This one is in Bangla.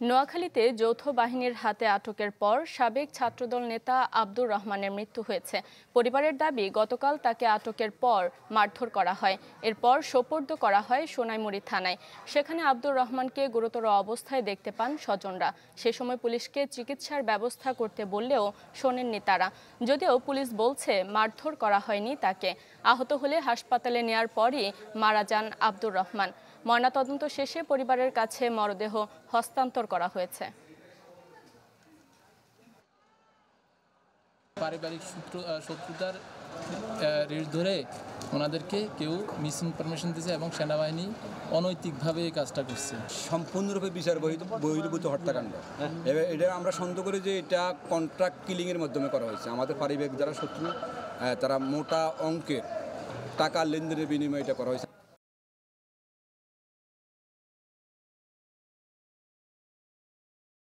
নোয়াখালীতে যৌথ বাহিনীর হাতে আটকের পর সাবেক ছাত্রদল নেতা আব্দুর রহমানের মৃত্যু হয়েছে। পরিবারের দাবি, গতকাল তাকে আটকের পর মারধর করা হয়। এরপর সোপর্দ করা হয় সোনাইমুড়ি থানায়। সেখানে আব্দুর রহমানকে গুরুতর অবস্থায় দেখতে পান স্বজনরা। সে সময় পুলিশকে চিকিৎসার ব্যবস্থা করতে বললেও শোনেননি তারা। যদিও পুলিশ বলছে মারধর করা হয়নি তাকে। আহত হলে হাসপাতালে নেয়ার পরই মারা যান আব্দুর রহমান। ময়নাতদন্ত শেষে পরিবারের কাছে মরদেহ হস্তান্তর করা হয়েছে। পারিবারিক শত্রুতার রেশ ধরে ওনাদেরকে কেউ মিস ইনফরমেশন দিয়েছে এবং সেনাবাহিনী অনৈতিকভাবে এই কাজটা করছে। সম্পূর্ণরূপে বিচার বহির্ভূত হত্যাকাণ্ড। এবার এটা আমরা সন্দেহ করি যে এটা কন্ট্রাক্ট কিলিংয়ের মাধ্যমে করা হয়েছে। আমাদের পারিবারিক যারা শত্রু তারা মোটা অঙ্কের টাকা লেনদেনের বিনিময়ে এটা করা হয়েছে।